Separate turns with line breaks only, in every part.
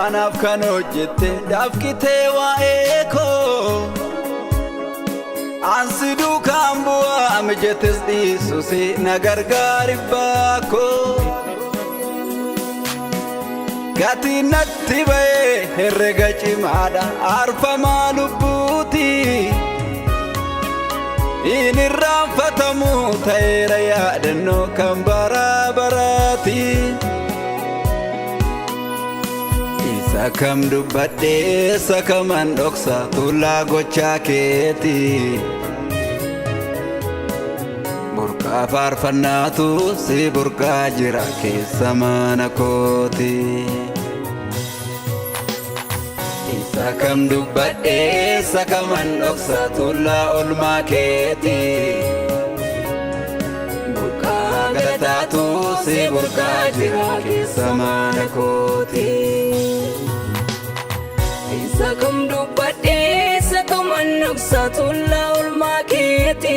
anaaf kan hojjette dafqitee waa'ee koo ansi duukaan bu'aa mijettes dhiisu si na gargaari baakoo gatiin natti ba'ee herrega cimaadha aarfamaa lubbuuti in irraanfatamu ta'eera yaadannoo kan baraa baraati isa kam dubbadhee isa kaman dhoksa tullaa gochaa keeti burqaa faarfannaatu si burqaa jira keessa mana kooti isa kam dubbadhee isa kaman dhoksa tullaa olmaa keeti burqaa galataatu si burqaa jira keessa mana kooti isa kam dubbadhee isa kaman dhoksa tullaa olmaa keeti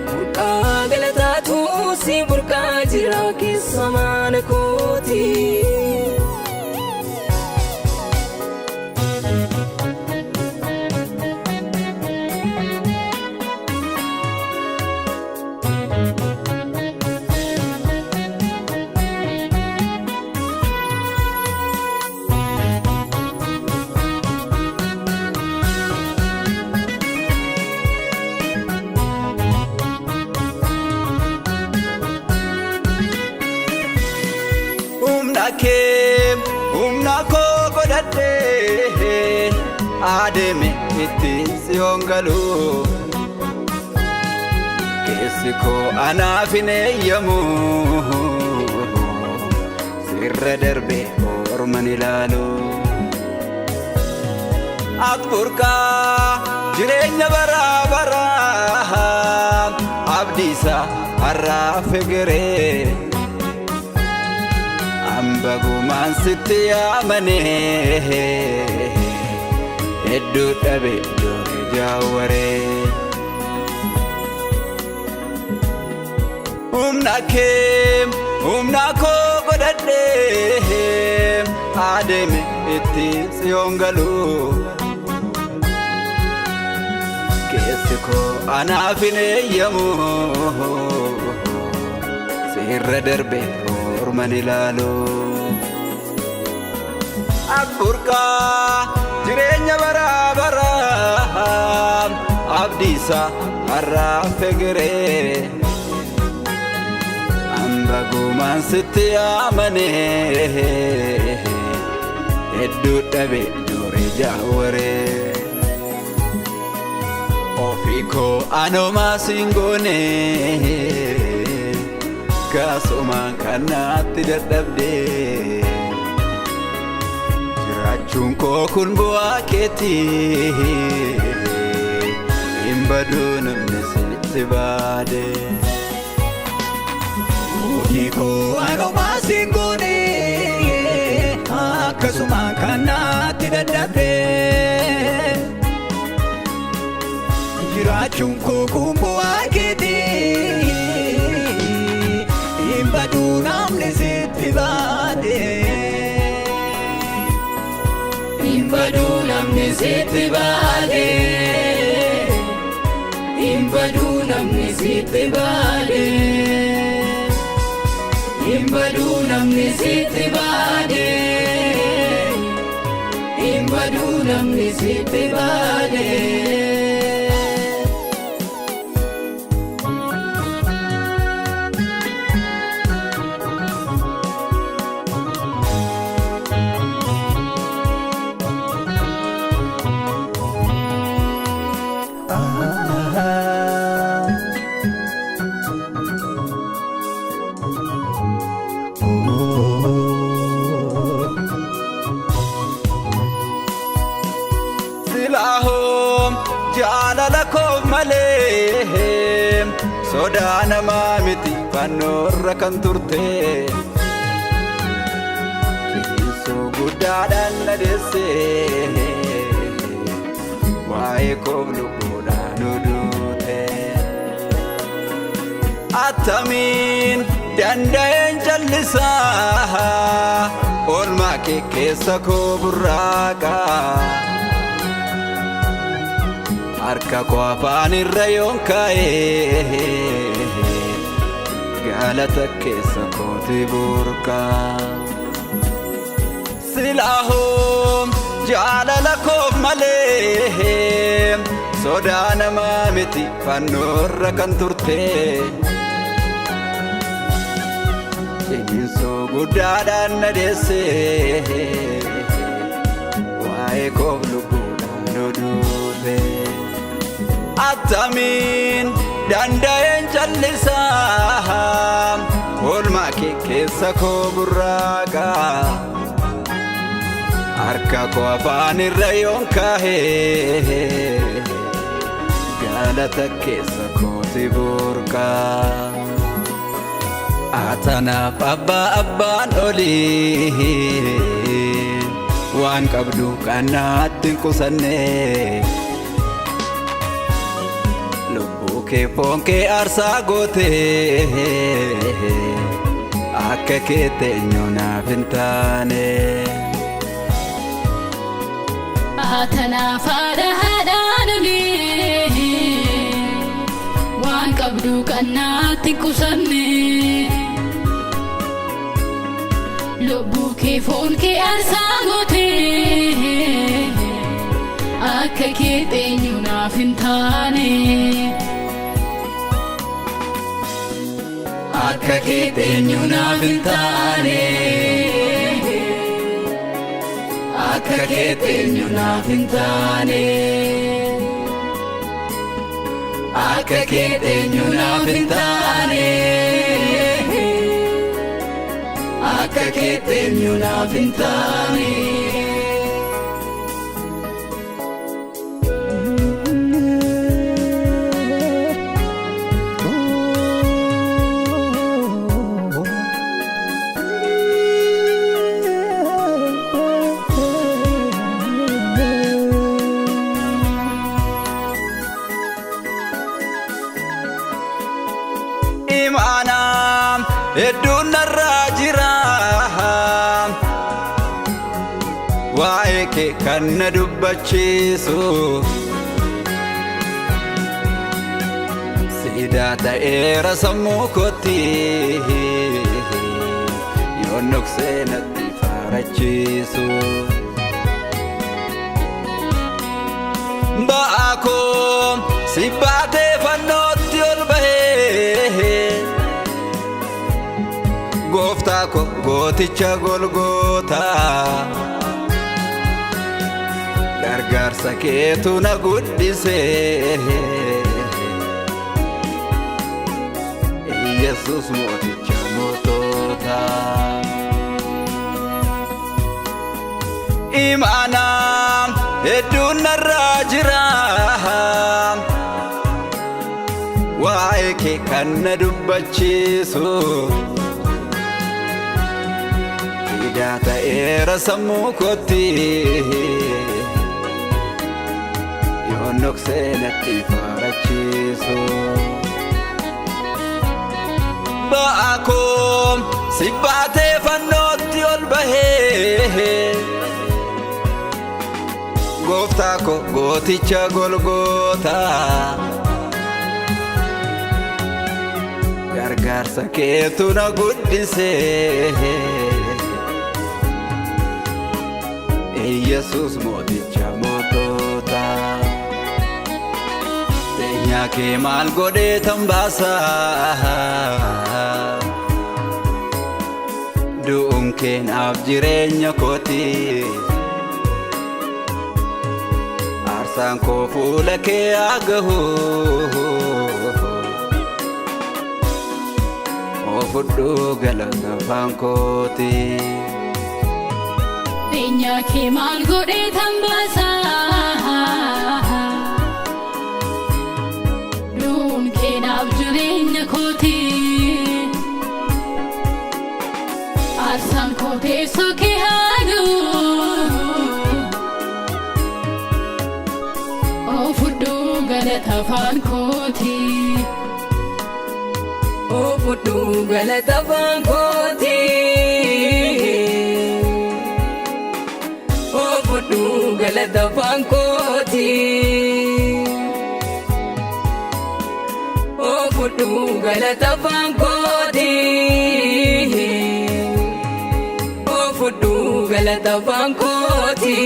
burqaa galataatu si burqaa jira keessa mana kooti humna koo godhadhee adeeme itti si hongalu keessi koo anaaf hin eeyyamu sirra darbee orman ilaalu ati burqaa jireenya baraa baraa abdiisa har'aaf egeree ambagumaan sitti yaamane hedduu dhabe doore jaawwaree humna koo godhadhee adeeme itti si hongalu keessi koo anaaf hin eeyyamu sirra darbee orman ilaalu ati burqaa jireenya baraa baraa abdiisa har'aaf egeree ambagumaan sitti yaamane hedduu dhabe doore jaawwaree ofii koo anomaa siin goone kaasumaan kannaatti dadhabdee jiraachuun koo kun bu'aa keeti hin baduu namni sitti baade ofii koo anomaa siin goone akkasumaan kannaatti dadhabdee jiraachuun koo kun bu'aa keeti badu namni sitti baade badu namni sitti baade badu namni sitti baade badu namni sitti baade badu namni sitti baade jaalala koo malee sodaa namaa miti fannoorra kan turte kiisoo guddaadhaan na deesse waa'ee koo lubbuudhaan duute attamiin danda'een jallisaa
kee keessa koo burraaqa harka koo afaan irra yoon kaa'ee galata keessa kooti burqa silaahoom jaalala koof malee sodaa namaa miti fannoorra kan turte ciniinsoo guddaadhaan na deesse waa'ee koof lubbuudhaan oduufe attamiin danda'een callisaa oolmaa kee keessa koo burraaqa harka koo afaan irra yoon kaa'ee galata keessa kooti burqa atanaaf abbaan olii waan qabdu qannaatti hin qusanne lubbuu kee foon kee aarsaa goote akka kee teenyoo naaf hin taane
atanaaf haadhaan olii waan qabdu qannaatti hin qusanne lubbuu kee foon kee aarsaa goote akka kee teenyuu naaf hin taane
akka kee teenyuu naaf hin taane akka kee teenyuu naaf hin taane akka kee teenyuu naaf hin taane akka kee teenyuu naaf hin taane imaanaan hedduun narraa jira waa'ee kee kan na dubbachiisu siidaa ta'eera sammuu kootti yoon noksee natti faarachiisu ba'aa koo si baatee fannootti ol bahee gooftaa ko gooticha Golgootaa gargaarsa keetu na guddise Yesuus mooticha mootota imaanaan hedduun narraa jira waa'ee kee kan na dubbachiisu siidaa ta'eera sammuu kootti yoon noksee natti faarachiisu ba'aa koo si baatee fannootti ol bahee gooftaa ko gooticha Golgootaa gargaarsa keetu na guddise Yesuus mooticha mootota teenyaa kee maal godhee tambaasa du'uun kee naaf jireenya kooti aarsaan koo fuula kee haa gahu ofudhuu galata afaan kooti
teenyaa kee maal godhee tambaasa du'uun kee naaf jireenya kooti aarsaan koo teessoo kee haa gahu ofudhuu galata afaan kooti
ofudhuu galata afaan kooti galata afaan kooti. Oh fudhu galata afaan kooti. Oh fudhu galata afaan kooti.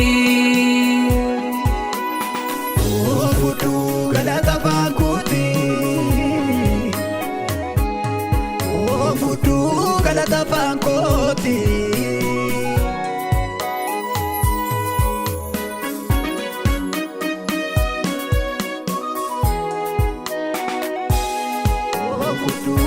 Oh fudhu galata afaan kooti. Oh fudhu galata afaan kooti. Oh fudhu